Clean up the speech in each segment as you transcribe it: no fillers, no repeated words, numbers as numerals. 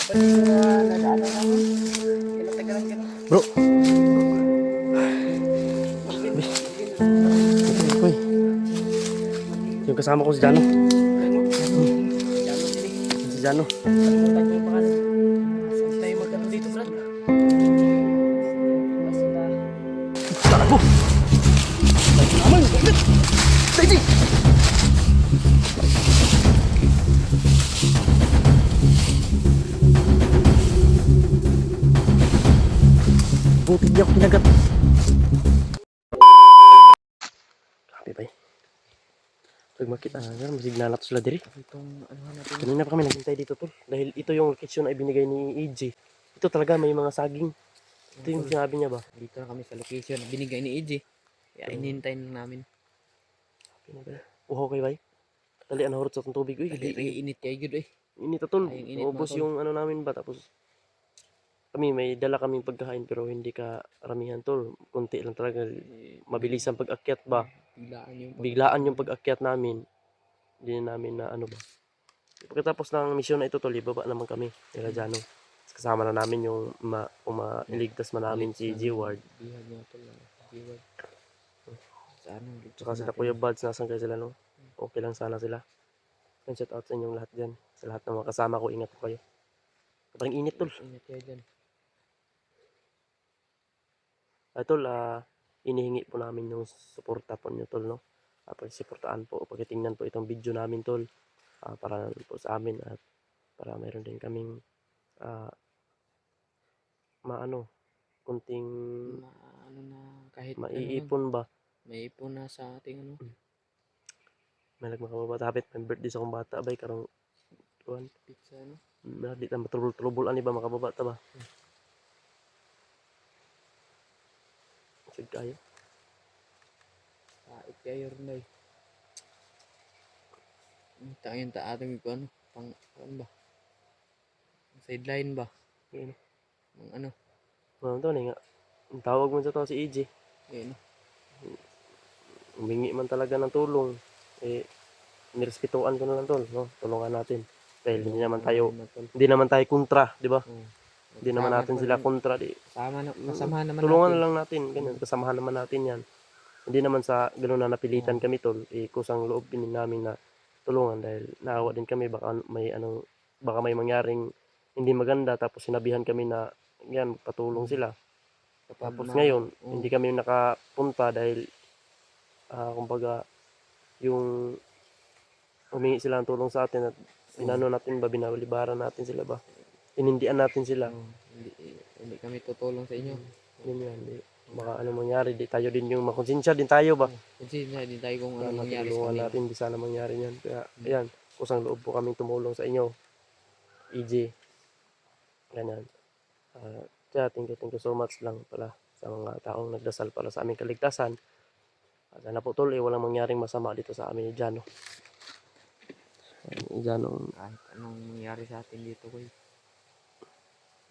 Bro. Uy. Yung kasama ko si Jano. Si Jano. Tago. Naman. Tadi. Buti niya ako kinagat. Grabe ba eh. Pag makita na, masignala to sila diri. Kanina pa kami naghintay dito tol. Dahil ito yung location na ibinigay ni EJ. Ito talaga may mga saging. Ito yung sinabi niya ba? Dito na kami sa location na binigay ni EJ. Kaya inintay na namin. Uhaw kayo ba? Dali ang horot sa itong tubig. Uy, Init kayo good eh. init tol. Ay, init, Ubos mga tol. yung ano namin ba? Tapos kami may dala kaming pagkain pero hindi ka ramihan tol. Kunti lang talaga. Mabilis ang pag-akyat ba? Biglaan yung pag-akyat namin. Hindi na namin na ano ba. Pagkatapos ng misyon na ito tol, ibaba naman kami. Nila Jano. Kasama na namin yung iligtas man namin si G-Ward. Bihag nga tol. G-Ward. Saan ang Tsaka sila Kuya Buds, nasan kayo sila no? Okay lang sana sila. And shout out sa inyong lahat dyan. Sa lahat ng mga kasama ko, ingat po kayo. Kapag init tol. Ingat kayo dyan. Tol, inihingi po namin yung suporta po nyo tol, no? Pag-suportaan po, pagkitingnan po itong video namin tol, para po sa amin at para mayroon din kaming kunting Ano na, kahit maiipon ba? may ipon na sa ating ano. May nagmakababata, hapit may birthday sa akong bata, bay, karong tuwan. Pizza ano. Di na matrubol-trubol, ani ba, makababata ba? Sige kayo. Pait kayo rin ay. Tangin ta ating ko ano. Ano ba? Sideline ba? Yan. Ano? Ito nga. Ang tawag mo sa tao si EJ. Yan. Humingi man talaga ng tulong. Nirespetuan ko na lang tol, no? Tulungan natin. Dahil hindi naman tayo kontra, di ba? Hindi naman natin sila kontra. Kasamahan naman tulungan natin. na lang natin, ganyan. Kasamahan naman natin yan. Hindi naman sa gano'n na napilitan kami tol. Kusang loob din namin na tulungan dahil naawa din kami baka may mangyaring hindi maganda tapos sinabihan kami na yan patulong sila. Tapos ngayon hindi kami nakapunta dahil kumbaga yung humingi sila ng tulong sa atin at binawalibaran natin sila ba? Inindian natin sila. Hindi kami tutulong sa inyo. Yan. Baka ano mangyari, di tayo din yung makonsensya din tayo ba? Konsensya din tayo kung ano mangyari sa kanila. Natin, di sana mangyari yan. Kaya, ayan, kusang loob po kaming tumulong sa inyo. EJ. Ganyan. Kaya, thank you so much lang pala sa mga taong nagdasal para sa aming kaligtasan. Sana po tol, walang mangyaring masama dito sa amin ni Jano. Kahit anong mangyari sa atin dito ko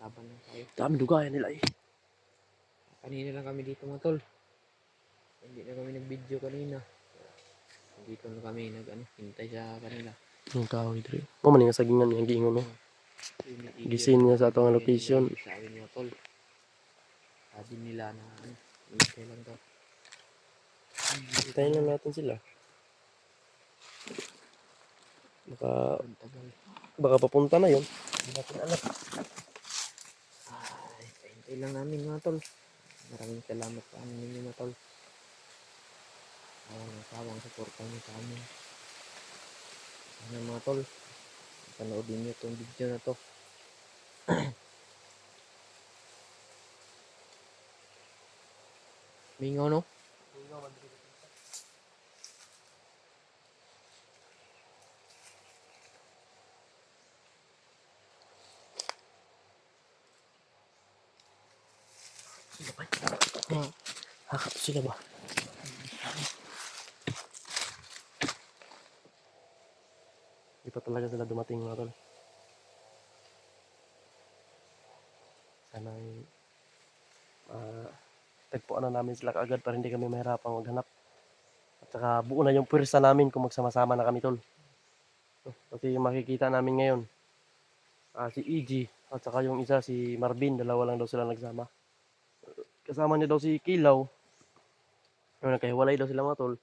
laban lang tayo. Dami dugayan nila eh. Kanina lang kami dito mga tol. Hindi na kami nag-video kanina. Dito na kami hintay sa kanila. Yung kahoy dito. Maning nga sagingan yung giingon no. Gisin niya sa atong location. Sabi mga tol. Sabi nila na hintay lang daw. Hintayin lang natin sila. Baka papunta na yun. Hindi natin alam. Hintay lang namin mga tol. Maraming salamat sa amin ninyo mga tol. Sawang suporta nyo sa amin. Mga tol, panoodin nyo itong video na to. Mingaw no? Hakap sila ba? Di pa talaga sila dumating mga tol. Sana tagpuan na namin sila kaagad para hindi kami mahirapang maghanap. At saka buo na yung pwersa namin kung magsama-sama na kami tol. Kasi yung makikita namin ngayon, Si EG at saka yung isa si Marvin, dalawa lang daw sila nagsama. Kasama niya daw si Kilaw. Nagkahiwalay daw sila mga tol.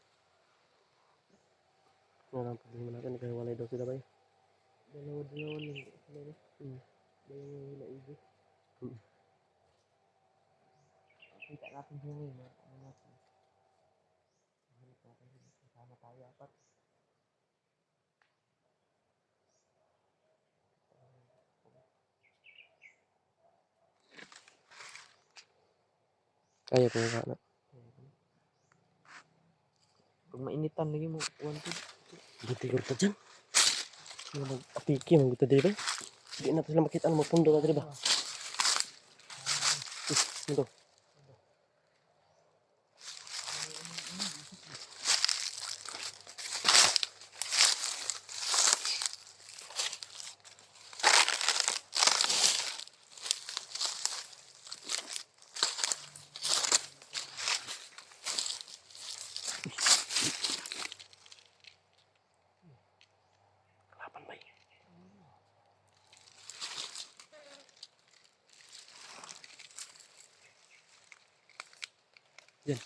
Yan ang problema natin, nagkahiwalay daw sila ba eh. Dalawa-dalawa lang sila no? Hmm. Dalawa nila ibo. Hmm. Kita natin siya ngayon. Ano natin? Hanap natin sila. Kasama tayo apat. Kaya po nga na. Pag mainitan lagi mo, wanted. Buti ko pa dyan. Yung nag-apiki, mag-gusto din ba? Hindi na sila makita na magpundo ka din ba? Ito. Lapan ba eh? Diyan.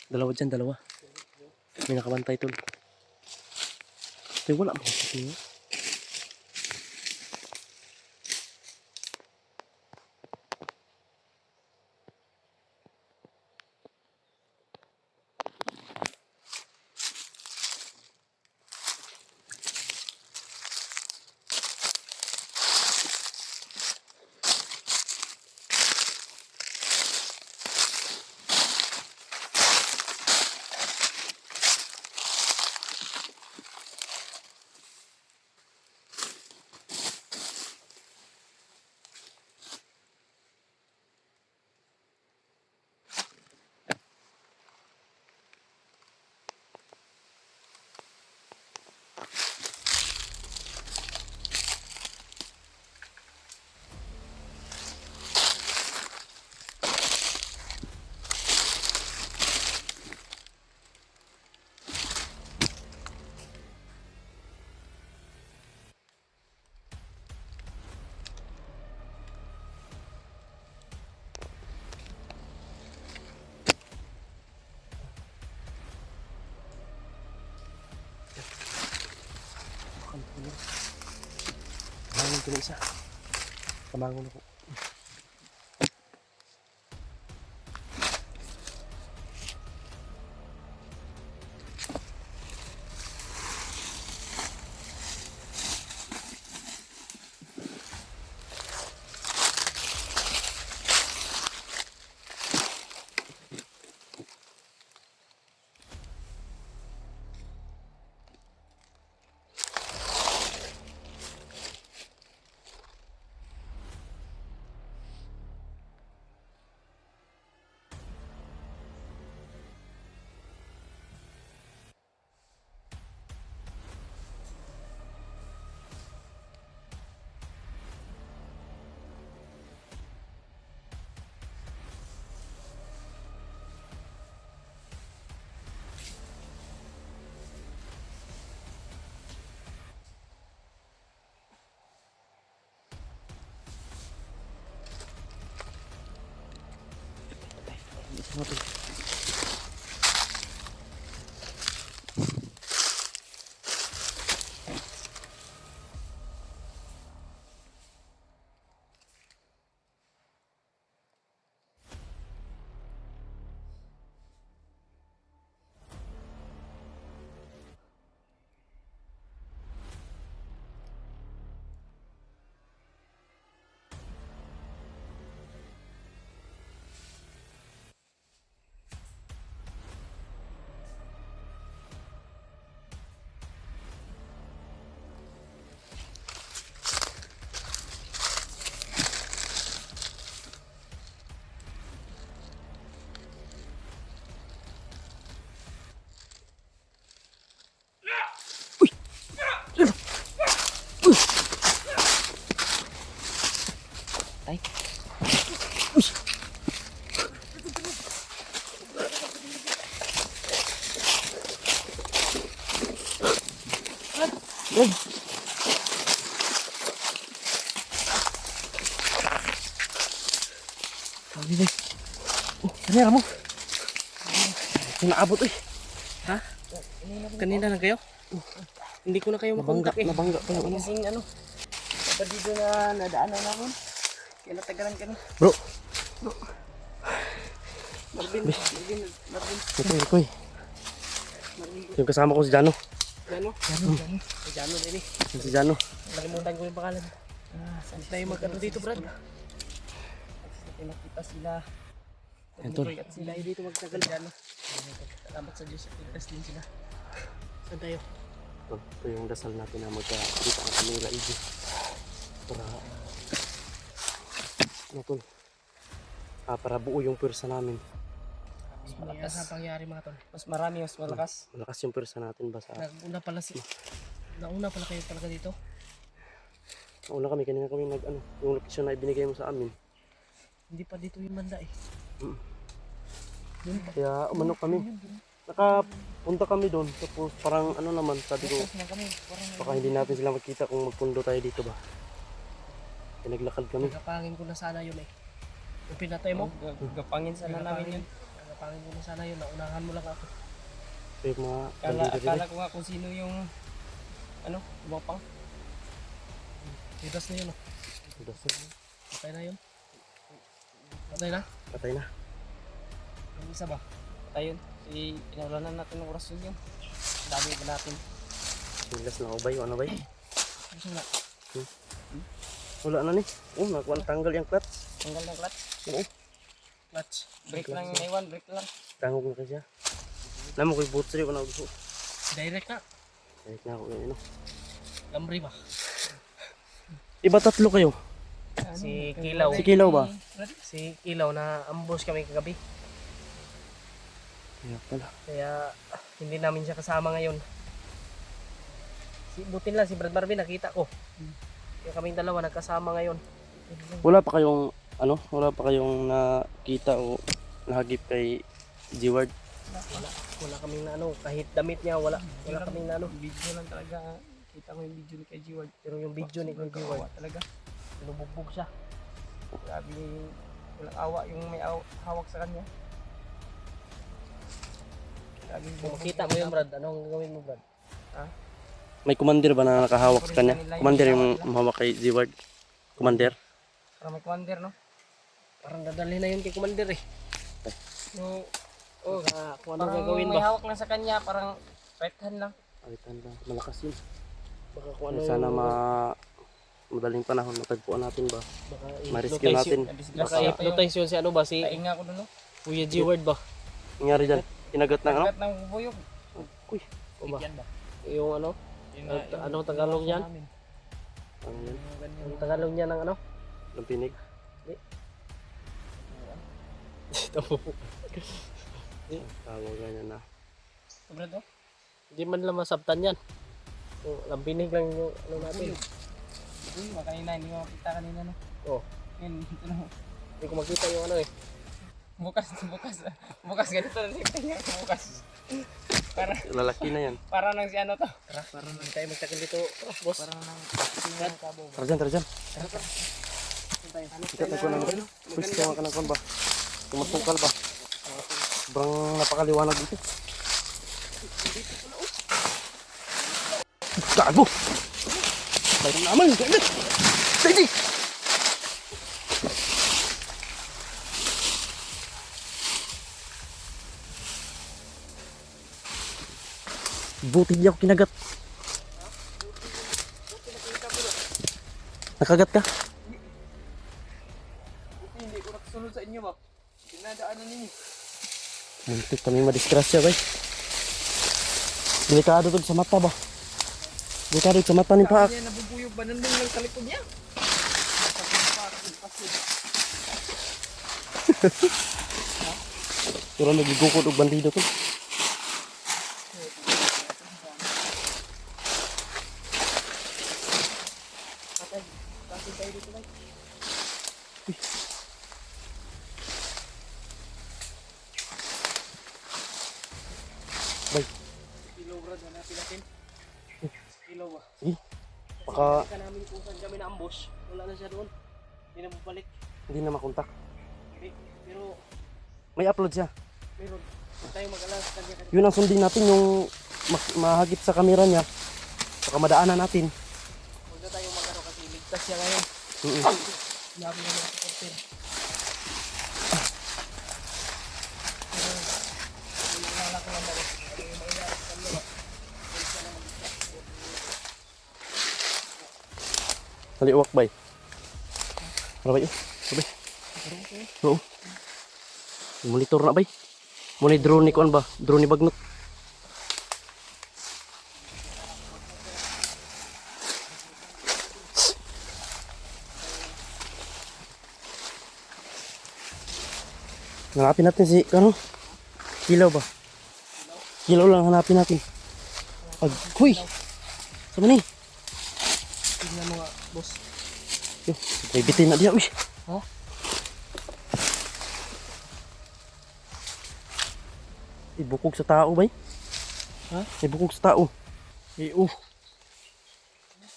Dalawa dyan, dalawa. May nakabantay tol. Pero wala mo. Kamangon ko na isa. Kamangon ako. Isa nga tol. Ay. Sabi bay. Oh, kanina mo. Naabot eh. Ha? Kanina lang kayo? Hindi ko na kayo makontak eh. Nabangga pa yung ano. Kasing ano, kapag dito na nadaanan namin. Kaya natagalan ka na. Bro. Marvin. Ito eh. Yung kasama ko si Jano. Jano? Si Jano din eh. Si Jano. Nalimutan ko yung pangalan. Saan tayo mag-ano dito, Brad? Kasi nakita sila. Yan, tol. At sila ay dito magtagal. Jano. Salamat sa Diyos. Ligtas din sila. Saan tayo? Ito yung dasal natin na magkakita ang kanila iji. Para ano tol? Para buo yung pwersa namin. Mas malakas ang pangyari mga tol. Mas marami, mas malakas. Malakas yung pwersa natin ba sa... Nauna pala kayo talaga dito. Nauna kami, kanina kami yung location na ibinigay mo sa amin. Hindi pa dito yung banda eh. Kaya umano kami. Nakapunta kami doon. Tapos parang ano naman, sabi ko, baka hindi natin sila makita kung magpundo tayo dito ba. Kaya naglakad kami. Nagapangin ko na sana yun eh. Yung pinatay mo? Gagapangin sana namin yun. Gagapangin ko na sana yun. Naunahan mo lang ako. So yung mga bandido rin. Akala ko nga kung sino yung umapang. Judas na yun oh. Judas. Patay na yun. Patay na? Patay na. Yung isa ba? Patay yun. Inaulanan natin ng oras yun. Dami ba natin? Silas na ubay, ano bay? Gusto na. Wala na ni. Oh, tanggal yung clutch. Tanggal ng clutch. Oo. Clutch. Brake lang yung naiwan. Brake lang. Tangog na kasi. Alam mo ko yung boot sa'yo, ano gusto. Direct na. Kahit na ako yun, ano. Lamri ba? Iba tatlo kayo. Si Kilaw. Si Kilaw ba? Si Kilaw na ambush kami kagabi. Kaya pala. Kaya hindi namin siya kasama ngayon. Butin lang si Brad Marvin nakita ko. Kaya kaming dalawa nagkasama ngayon. Wala pa kayong, wala pa kayong nakita o nahagip kay G-Ward? Wala kaming na kahit damit niya wala kaming na Video lang talaga. Kita ko yung video ni kay G-Ward. Pero yung video ni Kuya G-Ward Talaga. binubugbog siya. Grabe yung walang awa yung may hawak sa kanya. Grabe yung Kung makita mo yung Brad, anong gagawin mo Brad? May commander ba na nakahawak sa kanya? Commander yung mahawak kay G-Ward? Commander? Para may commander, no? Parang dadalhin na yun kay Commander eh. No, Kung ano parang gagawin may ba? hawak lang sa kanya, parang right hand lang. Alitan ba? Malakas yun. Baka kung ano Sana madaling panahon matagpuan natin ba? baka Ma-rescue natin. Baka hypnotize yun si ano ba? Si Tainga ko doon, no? Kuya G-Ward ba? Nangyari dyan? Kinagat ng ano? Tagat ng bubuyog. Uy, O ba? Yan ba? Yung ano? Anong Tagalog yan? ano yan? Ang Tagalog niya ng ano? Lampinig? Tawag ganyan na. Sobrang to? Hindi man lang masabtan yan. So, lampinig lang yung ano natin. Uy, kanina, hindi mo makita kanina, no? Oh, Yun, ito na. hindi ko makita yung ano eh. Bukas ganito na tingnan ko bukas. Lalaki na yan. Para nang si ano to. Para hindi tayo magtakil dito, boss. Para nang tingnan kabo. Tara dyan. Sikat na ko na naman. Pwes ka ng kon ba? Tumatungkal ba? Sobrang napakaliwanag dito. Gago! Bayang naman! Gago! Sige! Buti di ako kinagat. Nakagat ka? Hindi ko nakasunod sa inyo ba? Dinadaanan ninyo. Muntik kami madisgrasya, bay. Delikado to sa mata ba? Delikado sa mata ni Paak. Kaya nabubuyog ba nandun lang sa likod niya? Pero nagigukod og bandido to. Bay, Kilo Brad, hanapin natin. Kilo ba? baka Ka namin kung saan kami na ambush. Wala na siya doon. Hindi na bumalik. hindi na makontak. Pero, May upload siya. pero, huwag tayong mag-alala sa kanya. Yun ang sundin natin, yung mahagip sa camera niya. Baka madaanan natin. Huwag na tayong mag-ano kasi ligtas siya ngayon. Labi na mga supporter. Naliwak bay. Ano bay? Bay. Oo. Monitor na bay. Muna drone ni kuan ba? Drone ni Bagnot. Hanapin natin si ano? Kilaw ba? Kilaw lang hanapin natin. Huy! Sama ni? Tignan mo nga, boss. Yo, may bitin na diya. Uy! Ha? Ibukog sa tao bay. Ha? Ibukog sa tao.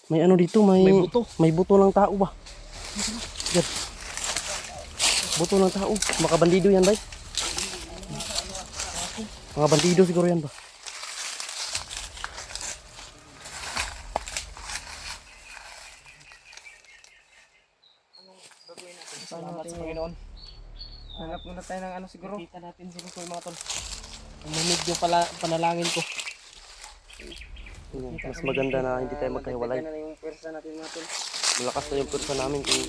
May ano dito, may buto. May buto ng tao ba? Yan. Buto ng tao. Mga bandido yan, bay. Mga bandido siguro yan ba? Salamat sa Panginoon. Hanap muna tayo ng ano siguro. Kita natin si Lukoy mga tol. Umamig yung panalangin ko. Mas maganda na hindi tayo magkahiwalay. Magdagdagan na yung pwersa natin mga tol. Malakas na yung pwersa namin kung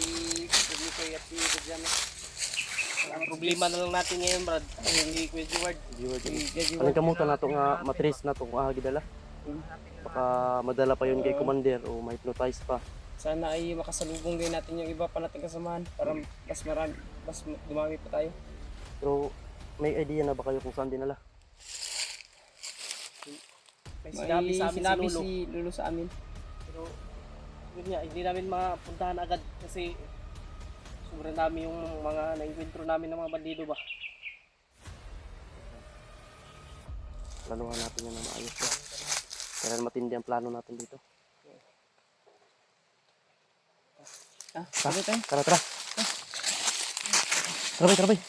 Si Lukoy at si Budjana. Ang problema na lang natin ngayon, Brad. Hindi Kuya Jeward. paningkamutan na ito nga matris na ito kung gidala. Baka madala pa yun kay commander o ma-hypnotize pa. Sana ay makasalubong din natin yung iba pa nating kasamahan para mas marami, mas dumami pa tayo. Pero may idea na ba kayo kung saan dinala? May May sinabi si Lolo sa amin. Pero, yun nga, hindi namin mapuntahan agad kasi sobrang dami yung mga na-encuentro namin ng mga bandido ba. Planuhan natin yan na maayos ba? Kaya matindi ang plano natin dito. Sabi tayo. Tara, tara. Tara bay, tara bay.